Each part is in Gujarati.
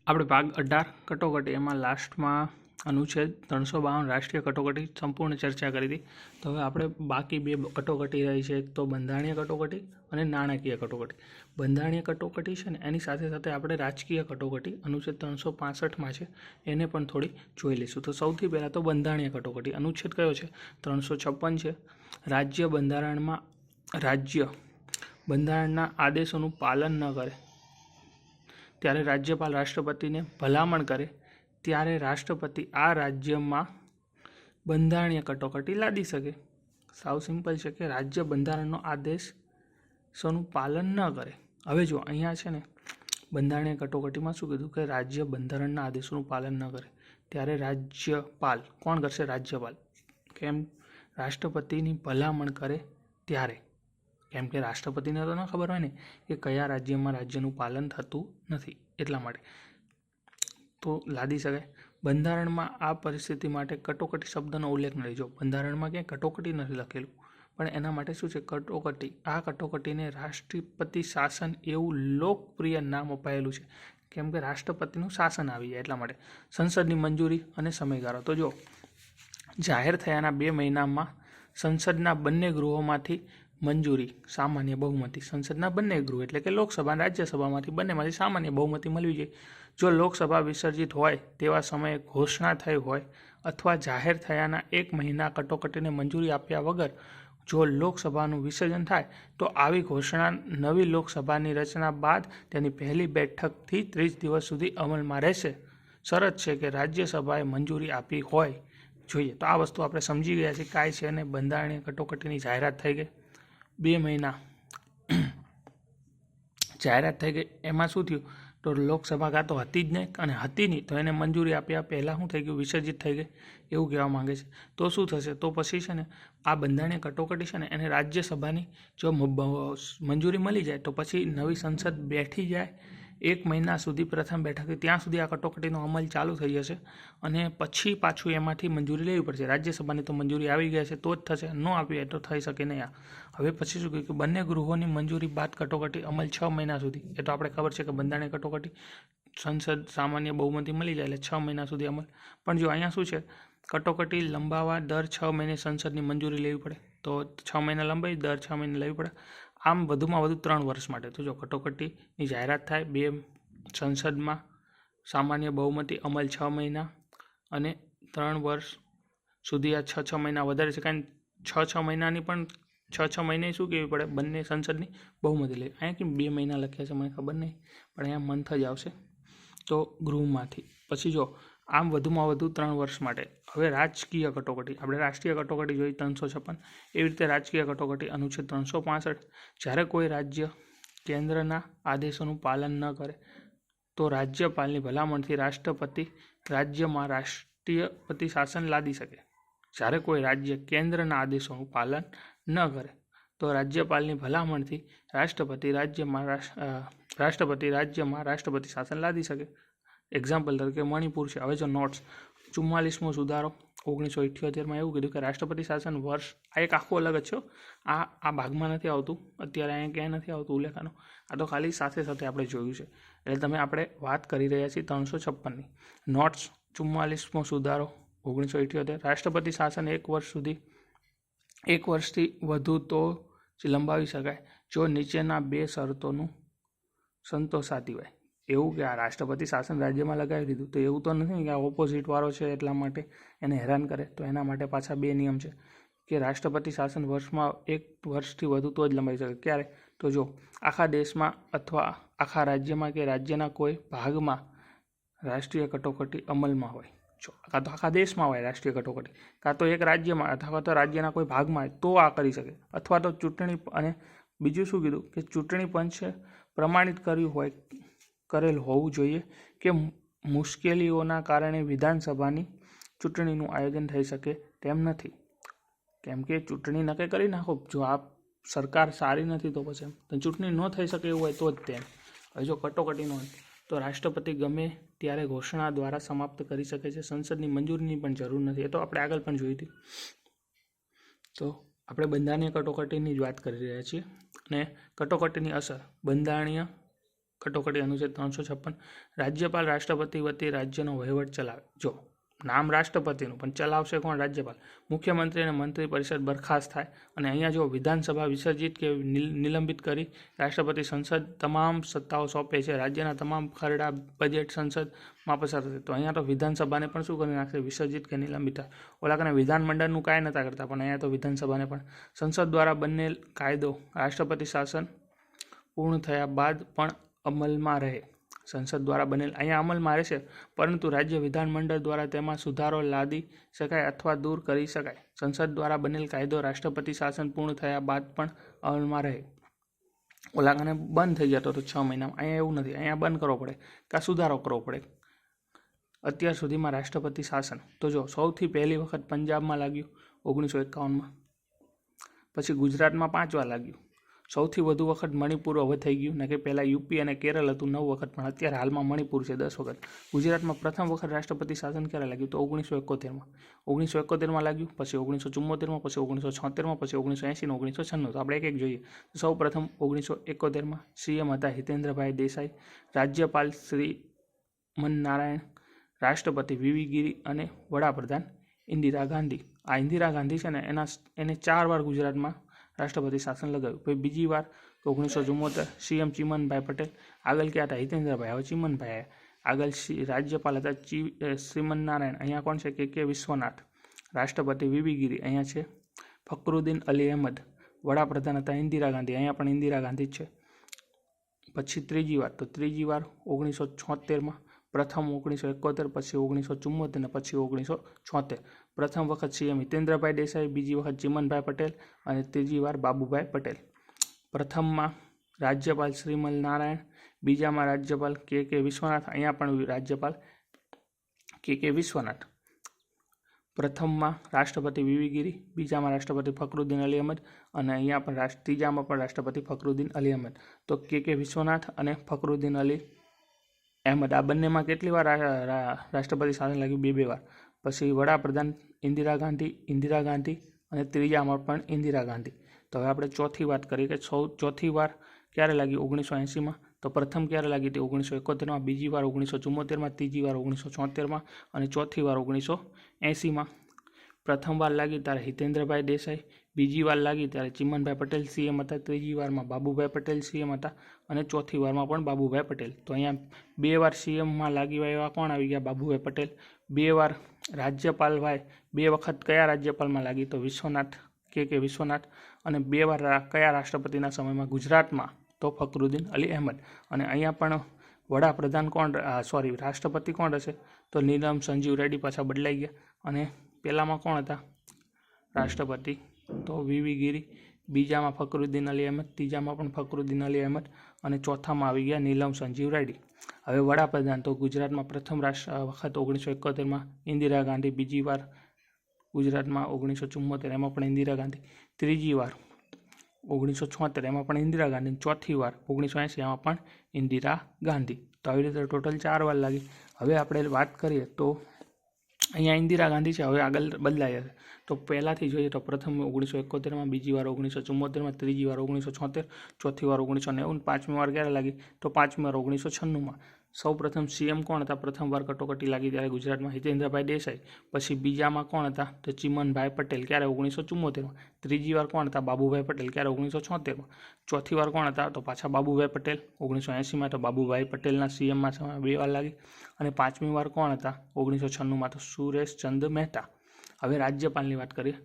આપણે ભાગ 18 કટોકટી એમાં લાસ્ટમાં અનુચ્છેદ 352 રાષ્ટ્રીય કટોકટી સંપૂર્ણ ચર્ચા કરી હતી. તો હવે આપણે બાકી બે કટોકટી રહી છે, તો બંધારણીય કટોકટી અને નાણાકીય કટોકટી. બંધારણીય કટોકટી છે ને એની સાથે સાથે આપણે રાજકીય કટોકટી અનુચ્છેદ 365માં છે એને પણ થોડી જોઈ લઈશું. તો સૌથી પહેલાં તો બંધારણીય કટોકટી અનુચ્છેદ કયો છે? 356 છે. રાજ્ય બંધારણના આદેશોનું પાલન ન કરે ત્યારે રાજ્યપાલ રાષ્ટ્રપતિને ભલામણ કરે ત્યારે રાષ્ટ્રપતિ આ રાજ્યમાં બંધારણીય કટોકટી લાદી શકે. સાવ સિમ્પલ છે કે રાજ્ય બંધારણનો આદેશોનું પાલન ન કરે. હવે જો અહીંયા છે ને બંધારણીય કટોકટીમાં શું કીધું કે રાજ્ય બંધારણના આદેશોનું પાલન ન કરે ત્યારે રાજ્યપાલ કોણ કરશે? રાજ્યપાલ. કેમ? રાષ્ટ્રપતિની ભલામણ કરે ત્યારે. કેમ કે રાષ્ટ્રપતિને તો ન ખબર હોય ને કે કયા રાજ્યમાં રાજ્યનું પાલન થતું નથી, એટલા માટે તો લાદી શકાય. બંધારણમાં આ પરિસ્થિતિ માટે કટોકટી શબ્દનો ઉલ્લેખ નથી. જો બંધારણમાં ક્યાંય કટોકટી નથી લખેલું, પણ એના માટે શું છે? કટોકટી. આ કટોકટીને રાષ્ટ્રપતિ શાસન એવું લોકપ્રિય નામ અપાયેલું છે. કેમ કે રાષ્ટ્રપતિનું શાસન આવી જાય એટલા માટે. સંસદની મંજૂરી અને સમયગાળો. તો જો જાહેર થયાના 2 મહિનામાં સંસદના બંને ગૃહોમાંથી મંજૂરી સામાન્ય બહુમતી, સંસદના બંને ગૃહ એટલે કે લોકસભા અને રાજ્યસભામાંથી બંનેમાંથી સામાન્ય બહુમતી મળવી જોઈએ. જો લોકસભા વિસર્જિત હોય તેવા સમયે ઘોષણા થઈ હોય અથવા જાહેર થયાના 1 મહિના કટોકટીને મંજૂરી આપ્યા વગર જો લોકસભાનું વિસર્જન થાય તો આવી ઘોષણા નવી લોકસભાની રચના બાદ તેની પહેલી બેઠકથી 30 દિવસ સુધી અમલમાં રહેશે. શરત છે કે રાજ્યસભાએ મંજૂરી આપી હોય જોઈએ. તો આ વસ્તુ આપણે સમજી ગયા છીએ કાંઈ છે અને બંધારણીય કટોકટીની જાહેરાત થઈ ગઈ. 2 મહિના જાહેરાત થઈ ગઈ. એમાં શું થયું? તો લોકસભા કાં તો હતી જ નહીં, અને હતી નહીં તો એને મંજૂરી આપ્યા પહેલાં શું થઈ ગયું? વિસર્જિત થઈ ગઈ એવું કહેવા માંગે છે. તો શું થશે? તો પછી છે ને આ બંધારણીય કટોકટી છે ને એને રાજ્યસભાની જો મંજૂરી મળી જાય તો પછી નવી સંસદ બેઠી જાય 1 મહિના સુધી પ્રથમ બેઠકથી ત્યાં સુધી આ કટોકટીનો અમલ ચાલુ થઈ જશે અને પછી પાછું એમાંથી મંજૂરી લેવી પડશે. રાજ્યસભાની તો મંજૂરી આવી ગયા છે તો જ થશે, ન આપી હોય તો થઈ શકે નહીં. હવે પછી શું કહ્યું કે બંને ગૃહોની મંજૂરી બાદ કટોકટી અમલ 6 મહિના સુધી. એ તો આપણે ખબર છે કે બંધારણીય કટોકટી સંસદ સામાન્ય બહુમતી મળી જાય એટલે 6 મહિના સુધી અમલ. પણ જો અહીંયા શું છે? કટોકટી લંબાવવા દર 6 મહિને સંસદની મંજૂરી લેવી પડે. તો 6 મહિના લંબાવી દર 6 મહિને લેવી પડે. આમ વધુમાં વધુ 3 વર્ષ માટે. તો જો કટોકટીની જાહેરાત થાય 2 સંસદમાં સામાન્ય બહુમતી અમલ 6 મહિના અને 3 વર્ષ સુધી. આ 6 મહિના વધારે છે કારણ 6 મહિનાની પણ 6 મહિને શું કહેવી પડે? બંને સંસદની બહુમતી લે. અહીંયા કેમ 2 મહિના લખ્યા છે મને ખબર નહીં, પણ અહીંયા મંથ જ આવશે તો ગૃહમાંથી. પછી જો આમ વધુમાં વધુ 3 વર્ષ માટે. હવે રાજકીય કટોકટી. આપણે રાષ્ટ્રીય કટોકટી જોઈ 356, એવી રીતે રાજકીય કટોકટી અનુચ્છેદ 365. જ્યારે કોઈ રાજ્ય કેન્દ્રના આદેશોનું પાલન ન કરે તો રાજ્યપાલની ભલામણથી રાષ્ટ્રપતિ રાજ્યમાં રાષ્ટ્રપતિ શાસન લાદી શકે. જ્યારે કોઈ રાજ્ય કેન્દ્રના આદેશોનું પાલન ન કરે તો રાજ્યપાલની ભલામણથી રાષ્ટ્રપતિ રાજ્યમાં રાષ્ટ્રપતિ શાસન લાદી શકે. એક્ઝામ્પલ તરીકે મણિપુર છે. હવે જો નોટ્સ 44મો સુધારો 1978માં એવું કીધું કે રાષ્ટ્રપતિ શાસન વર્ષ, આ એક આખું અલગ જ છે, આ ભાગમાં નથી આવતું અત્યારે, અહીંયા ક્યાંય નથી આવતું ઉલ્લેખનો. આ તો ખાલી સાથે સાથે આપણે જોયું છે એટલે આપણે વાત કરી રહ્યા છીએ 356ની. નોટ્સ 44મો સુધારો 1978, રાષ્ટ્રપતિ શાસન 1 વર્ષથી વધુ તો જ લંબાવી શકાય જો નીચેના 2 શરતોનું સંતોષાતી હોય. એવું કે આ રાષ્ટ્રપતિ શાસન રાજ્યમાં લગાવી દીધું તો એવું તો નથી કે આ ઓપોઝિટ વાળો છે એટલા માટે એને હેરાન કરે. તો એના માટે પાછા 2 નિયમ છે કે રાષ્ટ્રપતિ શાસન વર્ષમાં 1 વર્ષથી વધુ તો જ લંબાવી શકે. ક્યારે? તો જો આખા દેશમાં અથવા આખા રાજ્યમાં કે રાજ્યના કોઈ ભાગમાં રાષ્ટ્રીય કટોકટી અમલમાં હોય. જો કાં તો આખા દેશમાં હોય રાષ્ટ્રીય કટોકટી, કાં તો એક રાજ્યમાં અથવા તો રાજ્યના કોઈ ભાગમાં હોય તો આ કરી શકે. અથવા તો ચૂંટણી, અને બીજું શું કીધું કે ચૂંટણી પંચે પ્રમાણિત કરેલ હોવું જોઈએ કે મુશ્કેલીઓના કારણે વિધાનસભાની ચૂંટણીનું આયોજન થઈ શકે તેમ નથી. કેમ કે ચૂંટણી નક્કી કરી નાખો, જો આ સરકાર સારી નથી તો પછી ચૂંટણી ન થઈ શકે એવું હોય તો જ તેમ. હવે જો કટોકટીનો તો રાષ્ટ્રપતિ ગમે ત્યારે ઘોષણા દ્વારા સમાપ્ત કરી શકે છે. સંસદની મંજૂરીની પણ જરૂર નથી. એ તો આપણે આગળ પણ જોઈ હતી. તો આપણે બંધારણીય કટોકટીની જ વાત કરી રહ્યા છીએ. અને કટોકટીની અસર બંધારણીય કટોકટી અનુચ્છેદ 356 રાજ્યપાલ રાષ્ટ્રપતિ વતી રાજ્યનો વહીવટ ચલાવે. જો નામ રાષ્ટ્રપતિનું પણ ચલાવશે કોણ? રાજ્યપાલ. મુખ્યમંત્રી અને મંત્રી પરિષદ બરખાસ્ત થાય. અને અહીંયા જો વિધાનસભા વિસર્જિત કે નિલંબિત કરી રાષ્ટ્રપતિ સંસદ તમામ સત્તાઓ સોંપે છે. રાજ્યના તમામ ખરડા બજેટ સંસદમાં પસાર થશે. તો અહીંયા તો વિધાનસભાને પણ શું કરી નાખશે? વિસર્જિત કે નિલંબિત. ઓલા કને વિધાનમંડળનું કાંઈ નતા કરતા, પણ અહીંયા તો વિધાનસભાને પણ. સંસદ દ્વારા બનેલ કાયદો રાષ્ટ્રપતિ શાસન પૂર્ણ થયા બાદ પણ અમલમાં રહે. સંસદ દ્વારા બનેલ અહીંયા અમલમાં રહેશે, પરંતુ રાજ્ય વિધાનમંડળ દ્વારા તેમાં સુધારો લાદી શકાય અથવા દૂર કરી શકાય. સંસદ દ્વારા બનેલ કાયદો રાષ્ટ્રપતિ શાસન પૂર્ણ થયા બાદ પણ અમલમાં રહે. ઓલા કને બંધ થઈ જતો હતો 6 મહિનામાં. અહીંયા એવું નથી. અહીંયા બંધ કરવો પડે કાં સુધારો કરવો પડે. અત્યાર સુધીમાં રાષ્ટ્રપતિ શાસન તો જો સૌથી પહેલી વખત પંજાબમાં લાગ્યું 1951માં, પછી ગુજરાતમાં 5 વાર લાગ્યું. સૌથી વધુ વખત મણિપુર હવે થઈ ગયું ને કે પહેલાં યુપી અને કેરળ હતું 9 વખત, પણ અત્યારે હાલમાં મણિપુર છે 10 વખત. ગુજરાતમાં પ્રથમ વખત રાષ્ટ્રપતિ શાસન ક્યારે લાગ્યું? તો 1971માં. 1971માં લાગ્યું, પછી 1974માં, પછી 1976માં, પછી 1980 ને 1996. તો આપણે એક જોઈએ. સૌ પ્રથમ 1971માં સીએમ હતા હિતેન્દ્રભાઈ દેસાઈ, રાજ્યપાલ શ્રીમન નારાયણ, રાષ્ટ્રપતિ વીવી ગિરી અને વડાપ્રધાન ઇન્દિરા ગાંધી. આ ઇન્દિરા ગાંધી છે ને એને 4 વાર ગુજરાતમાં રાષ્ટ્રપતિ શાસન લગાવ્યું. પછી બીજી વાર 1974 સીએમ ચિમનભાઈ પટેલ. આગળ ક્યાં હતા? હિતેન્દ્રભાઈ. હવે ચિમનભાઈ આવ્યા. આગળ રાજ્યપાલ હતા શ્રીમન નારાયણ. અહીંયા કોણ છે? કે વિશ્વનાથ. રાષ્ટ્રપતિ વીવી ગિરી. અહીંયા છે ફખરુદ્દીન અલી અહેમદ. વડાપ્રધાન હતા ઇન્દિરા ગાંધી. અહીંયા પણ ઇન્દિરા ગાંધી જ છે. પછી ત્રીજી વાર 1976માં, પ્રથમ 1971, પછી 1974 ને પછી 1976. પ્રથમ વખત સીએમ હિતેન્દ્રભાઈ દેસાઈ, બીજી વખત ચિમનભાઈ પટેલ અને ત્રીજી વાર બાબુભાઈ પટેલ. પ્રથમમાં રાજ્યપાલ શ્રીમલ નારાયણ, બીજામાં રાજ્યપાલ કે વિશ્વનાથ. અહીંયા પણ રાજ્યપાલ કે વિશ્વનાથ. પ્રથમમાં રાષ્ટ્રપતિ વીવી ગિરી, બીજામાં રાષ્ટ્રપતિ ફખરુદ્દીન અલી અહેમદ અને અહીંયા પણ ત્રીજામાં પણ રાષ્ટ્રપતિ ફખરુદ્દીન અલી અહેમદ. તો કે વિશ્વનાથ અને ફખરુદ્દીન અલી અહેમદ આ બંનેમાં કેટલી વાર રાષ્ટ્રપતિ શાસન લાગ્યું? 2 વાર. પછી વડાપ્રધાન ઇન્દિરા ગાંધી અને ત્રીજામાં પણ ઇન્દિરા ગાંધી. તો હવે આપણે ચોથી વાત કરીએ કે ચોથી વાર ક્યારે લાગી? 1980માં. તો પ્રથમ ક્યારે લાગી હતી? 1971માં, બીજી વાર 1974માં, ત્રીજી વાર 1976માં અને ચોથી વાર 1980માં. પ્રથમ વાર લાગી ત્યારે હિતેન્દ્રભાઈ દેસાઈ, બીજી વાર લાગી ત્યારે ચિમનભાઈ પટેલ સીએમ હતા, ત્રીજી વારમાં બાબુભાઈ પટેલ સીએમ હતા અને ચોથી વારમાં પણ બાબુભાઈ પટેલ. તો અહીંયા 2 વાર સીએમમાં લાગી એવા કોણ આવી ગયા? બાબુભાઈ પટેલ. 2 વાર રાજ્યપાલ ભાઈ, 2 વખત કયા રાજ્યપાલમાં લાગી? તો વિશ્વનાથ કે વિશ્વનાથ. અને 2 વાર કયા રાષ્ટ્રપતિના સમયમાં? ગુજરાતમાં તો ફખરુદ્દીન અલી અહેમદ. અને અહીંયા પણ વડાપ્રધાન કોણ રાષ્ટ્રપતિ કોણ હશે? તો નીલમ સંજીવ રેડ્ડી. પાછા બદલાઈ ગયા. અને પહેલામાં કોણ હતા રાષ્ટ્રપતિ? તો વીવી ગિરી. બીજામાં ફખરુદ્દીન અલી અહેમદ, ત્રીજામાં પણ ફખરુદ્દીન અલી અહેમદ અને ચોથામાં આવી ગયા નીલમ સંજીવ રેડ્ડી. હવે વડાપ્રધાન તો ગુજરાતમાં પ્રથમ વખત 1971માં ઇન્દિરા ગાંધી, બીજી વાર ગુજરાતમાં 1974 એમાં પણ ઇન્દિરા ગાંધી, ત્રીજી વાર 1976 એમાં પણ ઇન્દિરા ગાંધી, ચોથી વાર 1980 એમાં પણ ઇન્દિરા ગાંધી. તો આવી રીતે ટોટલ 4 વાર લાગી. હવે આપણે વાત કરીએ તો અહીંયા ઇન્દિરા ગાંધી છે. હવે આગળ બદલાઈ જશે. તો પહેલાંથી જોઈએ તો પ્રથમ 1971માં, બીજી વાર 1974માં, ત્રીજી વાર 1976, ચોથી વાર 1990, પાંચમી વાર ક્યારે લાગી? તો પાંચમી વાર 1996માં. સૌ પ્રથમ સીએમ કોણ હતા? પ્રથમ વાર કટોકટી લાગી ત્યારે ગુજરાતમાં હિતેન્દ્રભાઈ દેસાઈ. પછી બીજામાં કોણ હતા? તો ચિમનભાઈ પટેલ. ક્યારે? 1974માં. ત્રીજી વાર કોણ હતા? બાબુભાઈ પટેલ. ક્યારે? 1976માં. ચોથી વાર કોણ હતા? તો પાછા બાબુભાઈ પટેલ 1980માં. તો બાબુભાઈ પટેલના સીએમમાં 2 વાર લાગી. અને પાંચમી વાર કોણ હતા? 1996માં. તો સુરેશચંદ્ર મહેતા. હવે રાજ્યપાલની વાત કરીએ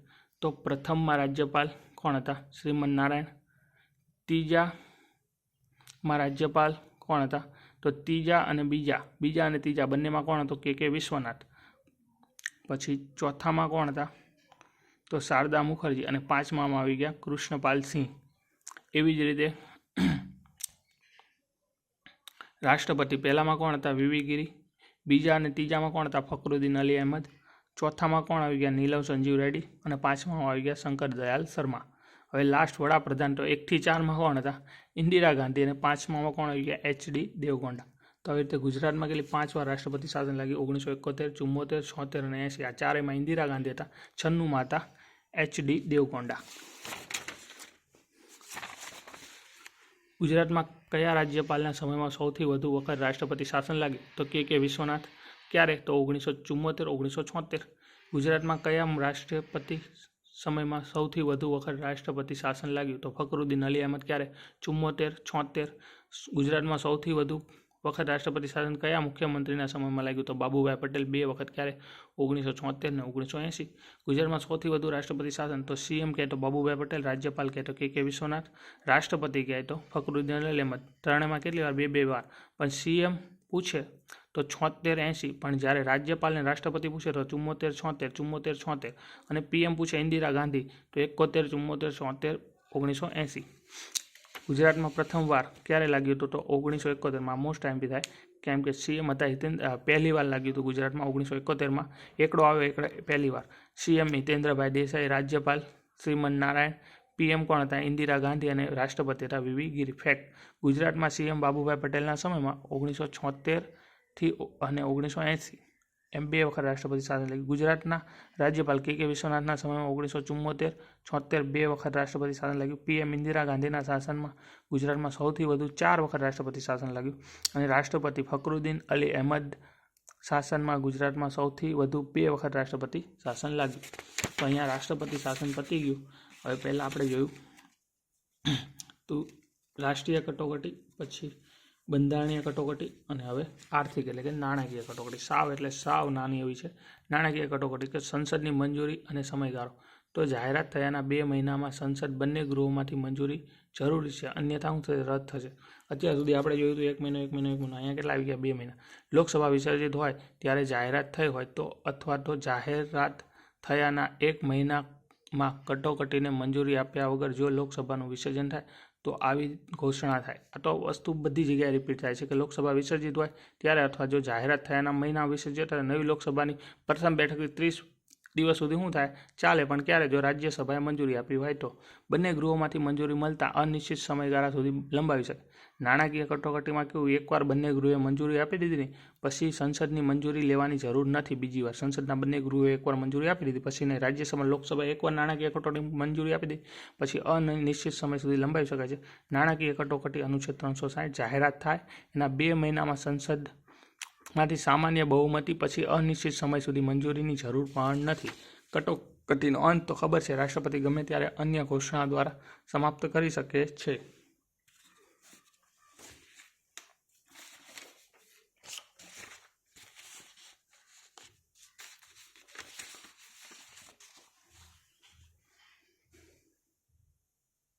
તો પ્રથમમાં રાજ્યપાલ કોણ હતા? શ્રીમન નારાયણ. ત્રીજામાં રાજ્યપાલ કોણ હતા? તો બીજા અને ત્રીજા બંનેમાં કોણ હતો? કે વિશ્વનાથ. પછી ચોથામાં કોણ હતા? તો શારદા મુખર્જી. અને પાંચમામાં આવી ગયા કૃષ્ણપાલ સિંહ. એવી જ રીતે રાષ્ટ્રપતિ પહેલામાં કોણ હતા? વીવી ગિરી. બીજા અને ત્રીજામાં કોણ હતા? ફખરુદ્દીન અલી અહેમદ. ચોથામાં કોણ આવી ગયા? નીલમ સંજીવ રેડ્ડી. અને પાંચમામાં આવી ગયા શંકર દયાલ શર્મા. હવે લાસ્ટ વડાપ્રધાન તો 1 થી 4માં કોણ હતા? ઇન્દિરા ગાંધી. અને પાંચમામાં કોણ આવી ગયા? HD દેવગૌડા. તો આવી રીતે ગુજરાતમાં કેટલી 5 વાર રાષ્ટ્રપતિ શાસન લાગી? 1971, 74, 76 અને 80. આ ચારેયમાં ઇન્દિરા ગાંધી હતા. 96માં હતા HD દેવગૌડા. ગુજરાતમાં કયા રાજ્યપાલના સમયમાં સૌથી વધુ વખત રાષ્ટ્રપતિ શાસન લાગ્યું? તો કે વિશ્વનાથ. ક્યારે? તો 1974 1976. ગુજરાતમાં કયા રાષ્ટ્રપતિ સમયમાં સૌથી વધુ વખત રાષ્ટ્રપતિ શાસન લાગ્યું? તો ફખરુદ્દીન અલી અહેમદ. ક્યારે? 74 76. ગુજરાતમાં સૌથી વધુ વખત રાષ્ટ્રપતિ શાસન કયા મુખ્યમંત્રીના સમયમાં લાગ્યું? તો બાબુભાઈ પટેલ 2 વખત. ક્યારે? 1976 ને 1980. ગુજરાતમાં સૌથી વધુ રાષ્ટ્રપતિ શાસન તો સીએમ કહે તો બાબુભાઈ પટેલ, રાજ્યપાલ કહે તો કે વિશ્વનાથ, રાષ્ટ્રપતિ કહે તો ફખરુદ્દીન અલી અહેમદ. ત્રણેયમાં કેટલી વાર? 2 વાર. પણ સીએમ પૂછે તો 76 80, પણ જ્યારે રાજ્યપાલને રાષ્ટ્રપતિ પૂછે તો 74 76 74 76, અને પીએમ પૂછે ઇન્દિરા ગાંધી તો 71 74 76 1980. ગુજરાતમાં પ્રથમ વાર ક્યારે લાગ્યું હતું? તો 1971. મોસ્ટ ટાઈમ બી થાય, કેમ કે સીએમ હતા પહેલી વાર લાગ્યું હતું ગુજરાતમાં 1971. એકડો આવ્યો પહેલી વાર. સીએમ હિતેન્દ્રભાઈ દેસાઈ, રાજ્યપાલ શ્રીમન નારાયણ, પીએમ કોણ હતા? ઇન્દિરા ગાંધી, અને રાષ્ટ્રપતિ હતા વીવી ગિરી. ફેક્ટ: ગુજરાતમાં સીએમ બાબુભાઈ પટેલના સમયમાં 1976 થી અને 1980 એમ 2 વખત રાષ્ટ્રપતિ શાસન લાગ્યું. ગુજરાતના રાજ્યપાલ કે વિશ્વનાથના સમયમાં 1974 76 2 વખત રાષ્ટ્રપતિ શાસન લાગ્યું. પીએમ ઇન્દિરા ગાંધીના શાસનમાં ગુજરાતમાં સૌથી વધુ 4 વખત રાષ્ટ્રપતિ શાસન લાગ્યું. અને રાષ્ટ્રપતિ ફખરુદ્દીન અલી અહેમદ શાસનમાં ગુજરાતમાં સૌથી વધુ 2 વખત રાષ્ટ્રપતિ શાસન લાગ્યું. તો અહીંયા રાષ્ટ્રપતિ શાસન પતી ગયું. હવે પહેલાં આપણે જોયું તો રાષ્ટ્રીય કટોકટી, પછી બંધારણીય કટોકટી, અને હવે આર્થિક એટલે કે નાણાકીય કટોકટી. સાવ એટલે સાવ નાની એવી છે. નાણાકીય કટોકટી કે સંસદની મંજૂરી અને સમયગાળો. તો જાહેરાત થયાના 2 મહિનામાં સંસદ બંને ગૃહોમાંથી મંજૂરી જરૂરી છે, અન્યથા શું થશે? રદ થશે. અત્યાર સુધી આપણે જોયું હતું 1 મહિનો 1 મહિનો 1 મહિનો, અહીંયા કેટલા આવી ગયા? 2 મહિના. લોકસભા વિસર્જિત હોય ત્યારે જાહેરાત થઈ હોય તો, અથવા તો જાહેરાત થયાના 1 મહિનામાં કટોકટીને મંજૂરી આપ્યા વગર જો લોકસભાનું વિસર્જન થાય તો આવી ઘોષણા થાય. આ તો વસ્તુ બધી જગ્યાએ રિપીટ થાય છે કે લોકસભા વિસર્જિત હોય ત્યારે, અથવા જો જાહેરાત થયાના મહિના વિસર્જિત થાય, નવી લોકસભાની પ્રથમ બેઠકથી 30 દિવસ સુધી શું થાય? ચાલે. પણ ક્યારે? જો રાજ્યસભાએ મંજૂરી આપી હોય તો. બંને ગૃહોમાંથી મંજૂરી મળતા અનિશ્ચિત સમયગાળા સુધી લંબાવી શકે. નાણાકીય કટોકટીમાં કેવું? એકવાર બંને ગૃહોએ મંજૂરી આપી દીધી ને પછી સંસદની મંજૂરી લેવાની જરૂર નથી. બીજી વાર સંસદના બંને ગૃહોએ એકવાર મંજૂરી આપી દીધી પછી નહીં. રાજ્યસભા લોકસભાએ એકવાર નાણાકીય કટોકટી મંજૂરી આપી દીધી પછી અનિશ્ચિત સમય સુધી લંબાવી શકાય છે. નાણાકીય કટોકટી અનુચ્છેદ 360 જાહેરાત થાય એના 2 મહિનામાં સંસદમાંથી સામાન્ય બહુમતી પછી અનિશ્ચિત સમય સુધી મંજૂરીની જરૂર પણ નથી. કટોકટીનો અંત તો ખબર છે, રાષ્ટ્રપતિ ગમે ત્યારે અન્ય ઘોષણા દ્વારા સમાપ્ત કરી શકે છે.